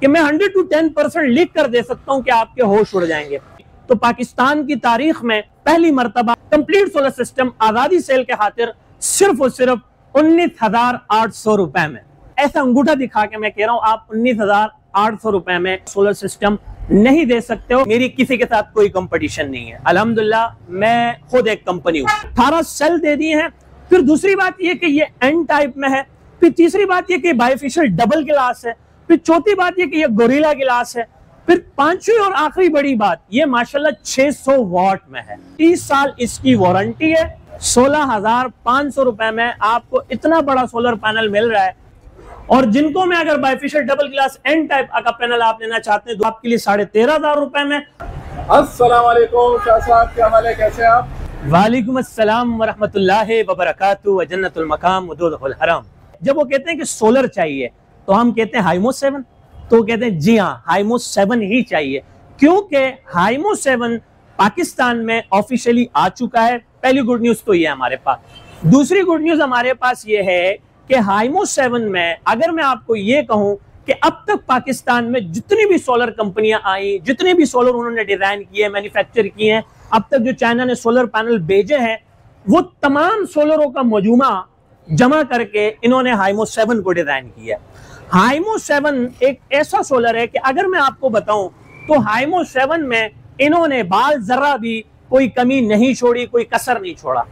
कि मैं 100 to 10% लिख कर दे सकता हूं कि आपके होश उड़ जाएंगे। तो पाकिस्तान की तारीख में पहली मर्तबा कंप्लीट सोलर सिस्टम आजादी सेल के खातिर सिर्फ और सिर्फ 19,800 रुपए में, ऐसा अंगूठा दिखा के मैं कह रहा हूं आप 19,800 रुपए में सोलर सिस्टम नहीं दे सकते हो। मेरी किसी के साथ कोई कंपटीशन नहीं है, अल्हम्दुलिल्लाह मैं खुद एक कंपनी हूं। 18 सेल दे दिए हैं। फिर दूसरी बात यह कि ये एन टाइप में है। फिर तीसरी बात यह कि बाइफेशियल डबल गिलास है। फिर चौथी बात यह कि ये गोरिल्ला गिलास है। फिर पांचवी और आखिरी बड़ी बात, ये माशाल्लाह 600 वॉट में है। 30 साल इसकी वारंटी है। 16,500 रुपए में आपको इतना बड़ा सोलर पैनल मिल रहा है। और जिनको मैं अगर bifacial double glass N type का पैनल आप लेना चाहते हैं तो आपके लिए 13,500 रुपए में। अस्सलाम वालेकुम शाह साहब, क्या हाल है, कैसे हैं आप? वालेकुम अस्सलाम वरहमतुल्लाहि वबरकातुहू व जन्नतुल मकाम व दुखुल हराम। जब वो कहते हैं कि सोलर चाहिए तो हम कहते हैं हाइमो 7, तो कहते हैं जी हाँ हाइमो 7 ही चाहिए, क्योंकि हाइमो 7 पाकिस्तान में ऑफिशियली आ चुका है। पहली गुड न्यूज तो ये है हमारे पास। दूसरी गुड न्यूज हमारे पास ये है कि हाइमो 7 में अगर मैं आपको ये कहूं कि अब तक पाकिस्तान में जितनी भी सोलर कंपनियां आई, जितने भी सोलर उन्होंने डिजाइन किए, मैन्युफैक्चर किए हैं, अब तक जो चाइना ने सोलर पैनल भेजे हैं, वो तमाम सोलरों का मजूमा जमा करके इन्होंने हाइमो 7 को डिजाइन किया। हाइमो 7 एक ऐसा सोलर है कि अगर मैं आपको बताऊं तो हाइमो 7 में इन्होंने बाल जरा भी कोई कमी नहीं छोड़ी, कोई कसर नहीं छोड़ा।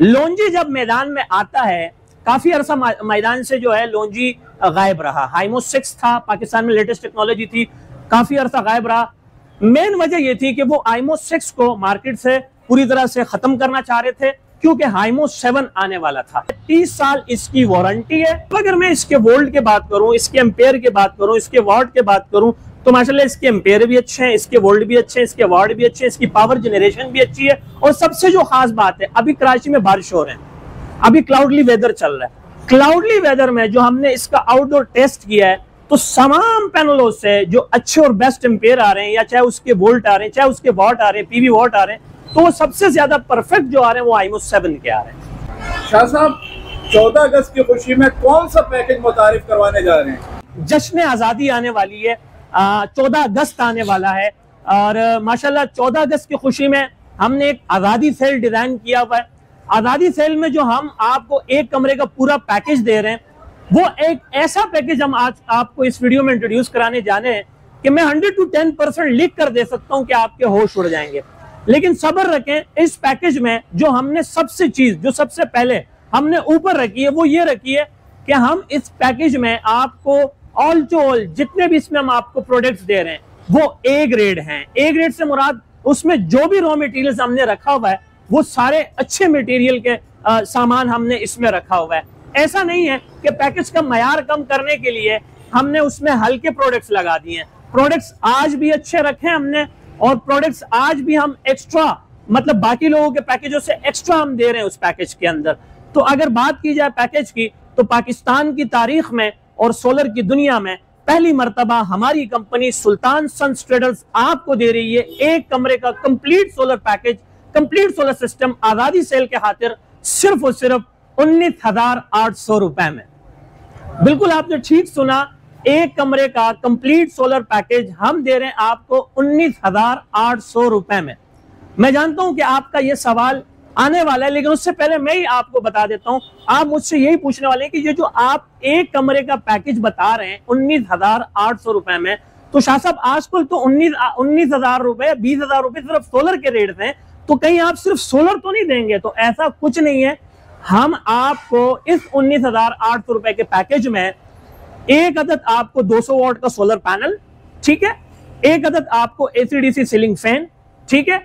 लोंजी जब मैदान में आता है, काफी अरसा मैदान से जो है लोंजी गायब रहा। हाइमो 6 था, पाकिस्तान में लेटेस्ट टेक्नोलॉजी थी, काफी अरसा गायब रहा। मेन वजह यह थी कि वो हाइमो 6 को मार्केट से पूरी तरह से खत्म करना चाह रहे थे, क्योंकि हाइमो 7 आने वाला था। 30 साल इसकी वारंटी है। अगर मैं इसके वोल्ट की बात करूं, इसके एम्पेयर की बात करूं, इसके वाट की बात करूं, तो माशाल्लाह इसके एम्पेयर भी अच्छे हैं, इसके वोल्ट भी अच्छे हैं, इसके वाट भी अच्छे हैं, इसकी पावर जनरेशन भी अच्छी है। और सबसे जो खास बात है, अभी कराची में बारिश हो रहे हैं, अभी क्लाउडली वेदर चल रहा है। क्लाउडली वेदर में जो हमने इसका आउटडोर टेस्ट किया है, तो तमाम पैनलों से जो अच्छे और बेस्ट एम्पेयर आ रहे हैं, या चाहे उसके वोल्ट आ रहे हैं, चाहे उसके वाट आ रहे हैं, पीवी वाट आ रहे हैं, तो वो सबसे ज्यादा परफेक्ट जो आ रहे हैं वो हाइमो 7 के आ रहे हैं। शाह साहब, 14 अगस्त की खुशी में कौन सा पैकेज मुतारिफ करवाने जा रहे हैं? जश्न आजादी आने वाली है, 14 अगस्त आने वाला है, और माशाल्लाह 14 अगस्त की खुशी में हमने एक आजादी सेल डिजाइन किया हुआ है। आजादी सेल में जो हम आपको एक कमरे का पूरा पैकेज दे रहे हैं, वो एक ऐसा पैकेज हम आज आपको इस वीडियो में इंट्रोड्यूस कराने जाने हैं कि मैं 100 to 10% लिख कर दे सकता हूं कि आपके होश उड़ जाएंगे। लेकिन सब्र रखें, इस पैकेज में जो हमने सबसे चीज जो सबसे पहले हमने ऊपर रखी है वो ये रखी है कि हम इस पैकेज में आपको ऑल टू ऑल जितने भी इसमें हम आपको प्रोडक्ट्स दे रहे हैं वो ए ग्रेड हैं। ए ग्रेड से मुराद उसमें जो भी रॉ मटेरियल्स हमने रखा हुआ है वो सारे अच्छे मटेरियल के सामान हमने इसमें रखा हुआ है। ऐसा नहीं है कि पैकेज का मयार कम करने के लिए हमने उसमें हल्के प्रोडक्ट्स लगा दिए हैं। प्रोडक्ट्स आज भी अच्छे रखे हमने, और प्रोडक्ट्स आज भी हम एक्स्ट्रा, मतलब बाकी लोगों के पैकेजों से एक्स्ट्रा हम दे रहे हैं उस पैकेज के अंदर। तो अगर बात की जाए पैकेज की, तो पाकिस्तान की तारीख में और सोलर की दुनिया में पहली मर्तबा हमारी कंपनी सुल्तान सन्स ट्रेडर्स आपको दे रही है एक कमरे का complete solar package, complete solar system आजादी सेल के खातिर सिर्फ और सिर्फ 19,800 रुपए में। बिल्कुल आपने ठीक सुना, एक कमरे का कंप्लीट सोलर पैकेज हम दे रहे हैं आपको 19,800 रुपए में। मैं जानता हूं कि आपका यह सवाल आने वाला है, लेकिन उससे पहले मैं ही आपको बता देता हूं। आप मुझसे यही पूछने वाले हैं कि ये जो आप एक कमरे का पैकेज बता रहे हैं 19,800 रुपए में, तो शाह साहब आजकल तो 19,000 रुपए, 20,000 रुपए सिर्फ सोलर के रेट हैं, तो कहीं आप सिर्फ सोलर तो नहीं देंगे? तो ऐसा कुछ नहीं है। हम आपको इस 19,800 रुपए के पैकेज में एक अदद आपको 200 वाट का सोलर पैनल, ठीक है, एक अदद आपको एसी-डीसी सीलिंग फैन, ठीक है,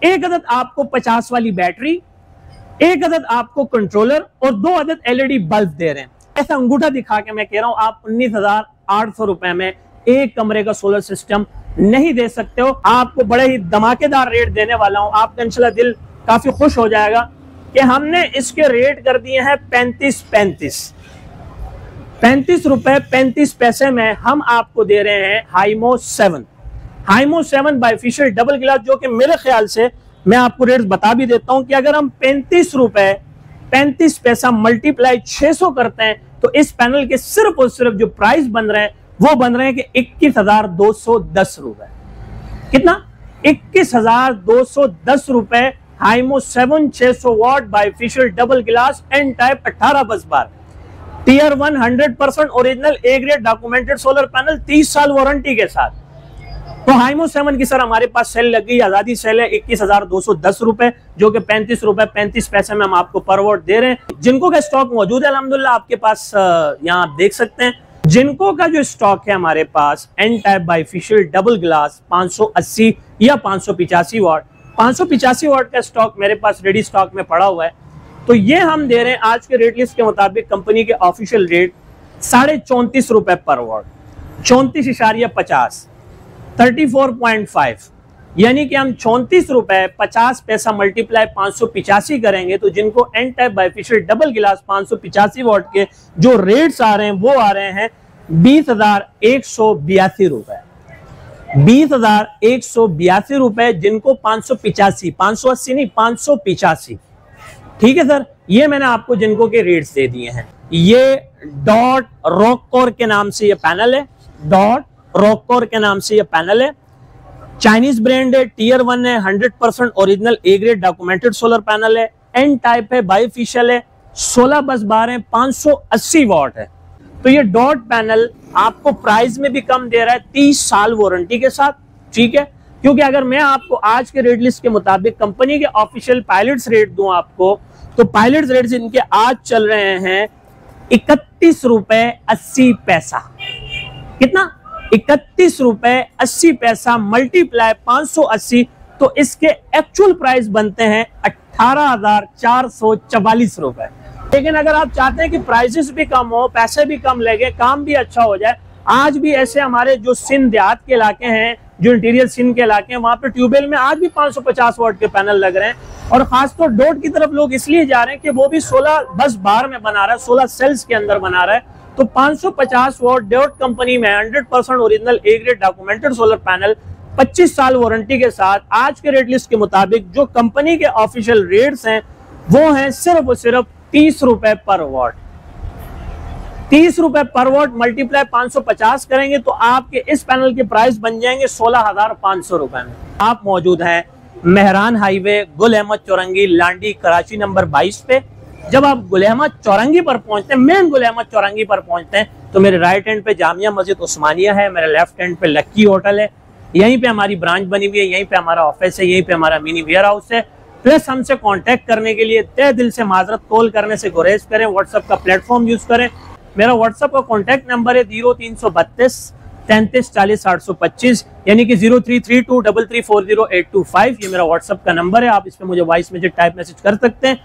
एक अदद आपको 50 वाली बैटरी, एक अदद आपको कंट्रोलर और 2 अदद एलईडी बल्ब दे रहे हैं। ऐसा अंगूठा दिखा के मैं कह रहा हूं आप 19,800 रुपए में एक कमरे का सोलर सिस्टम नहीं दे सकते हो। आपको बड़े ही धमाकेदार रेट देने वाला हूं, आपका इंशाल्लाह दिल काफी खुश हो जाएगा कि हमने इसके रेट कर दिए हैं 35 रुपए 35 पैसे में हम आपको दे रहे हैं हाइमो 7। हाइमो 7 बाइफेशियल डबल गिलास, जो कि मेरे ख्याल से मैं आपको रेट बता भी देता हूं कि अगर हम 35 रुपए 35 पैसा मल्टीप्लाई 600 करते हैं तो इस पैनल के सिर्फ और सिर्फ जो प्राइस बन रहे हैं वो बन रहे हैं कि 21,210 रुपए। कितना? 21,210 रुपए। HiMO 7 600 watt bifacial double glass N type 18 busbar, tier 1 100% original A grade documented solar panel 30 साल वारंटी के साथ। तो हाइमो 7 की सर हमारे पास सेल लग गई, आजादी सेल है 21,210 रुपए, जो कि 35 रुपए 35 पैसे में हम आपको पर वॉट दे रहे हैं। जिनको का स्टॉक मौजूद है अल्हम्दुलिल्लाह आपके पास, यहाँ आप देख सकते हैं। जिनको का जो स्टॉक है हमारे पास N type bifacial double glass 580 या 585 वाट, 585 वाट का स्टॉक मेरे पास रेडी स्टॉक में पड़ा हुआ है। तो ये हम दे रहे हैं आज के रेट लिस्ट के मुताबिक, कंपनी के ऑफिशियल रेट 34.5 रुपए पर वॉट, 34.50, 34.5, यानी कि हम 34 रुपए 50 पैसा मल्टीप्लाई 585 करेंगे तो जिनको एन टाइप बाइफेशियल डबल गिलास 585 वाट के जो रेट्स आ रहे हैं वो आ रहे हैं 20,182 रुपए, 20,182 रुपए, जिनको 585, 580 नहीं 585। ठीक है सर, ये मैंने आपको जिनको के रेट्स दे दिए हैं। ये डॉट रॉककोर के नाम से ये पैनल है, डॉट रॉककोर के नाम से ये पैनल है, चाइनीज ब्रांड है, टीयर 1 है, 100% original A grade documented solar panel है, एन टाइप है, बाइफेशियल है, 16 बस बार है, 580 वाट है। तो ये डॉट पैनल आपको प्राइस में भी कम दे रहा है 30 साल वारंटी के साथ। ठीक है, क्योंकि अगर मैं आपको आज के रेट लिस्ट के मुताबिक कंपनी के ऑफिशियल पायलट्स रेट दूं आपको, तो पायलट्स रेट इनके आज चल रहे हैं 31 रुपए 80 पैसा। कितना? 31 रुपए 80 पैसा मल्टीप्लाई 580, तो इसके एक्चुअल प्राइस बनते हैं 18,444 रुपए। लेकिन अगर आप चाहते हैं कि प्राइसेस भी कम हो, पैसे भी कम लगे, काम भी अच्छा हो जाए, आज भी ऐसे हमारे जो सिंध देहात के इलाके हैं, जो इंटीरियर सिंध के इलाके हैं, वहां पे ट्यूबवेल में आज भी 550 वाट के पैनल लग रहे हैं। और खासतौर डॉट की तरफ लोग इसलिए जा रहे हैं कि वो भी 16 बस बार में बना रहा है, 16 सेल्स के अंदर बना रहा है। तो 550 वाट डॉट कंपनी में 100% original A grade documented solar panel 25 साल वारंटी के साथ आज के रेट लिस्ट के मुताबिक जो कंपनी के ऑफिशियल रेट्स हैं वो हैं सिर्फ और सिर्फ 30 रुपए पर वॉट। 30 रुपए पर वॉट मल्टीप्लाई 550 करेंगे तो आपके इस पैनल के प्राइस बन जाएंगे 16,500 रुपए में। आप मौजूद हैं मेहरान हाईवे, गुल अहमद चौरंगी, लांडी, कराची नंबर 22 पे। जब आप गुल अहमद चौरंगी पर पहुंचते हैं, मेन गुल अहमद चौरंगी पर पहुंचते हैं, तो मेरे राइट हैंड पे जामिया मस्जिद उस्मानिया है, मेरे लेफ्ट हैंड पे लक्की होटल है, यहीं पे हमारी ब्रांच बनी हुई है, यहीं पे हमारा ऑफिस है, यहीं पे हमारा मिनी वेयर हाउस है। प्लस हमसे कांटेक्ट करने के लिए तहे दिल से माजरत, कॉल करने से गुरेज करें, व्हाट्सएप का प्लेटफॉर्म यूज करें। मेरा व्हाट्सएप का कॉन्टैक्ट नंबर है 0332 33 40 825, यानी कि 03323340 825। ये मेरा व्हाट्सएप का नंबर है, आप इस पे मुझे वॉइस मैसेज टाइप मैसेज कर सकते हैं।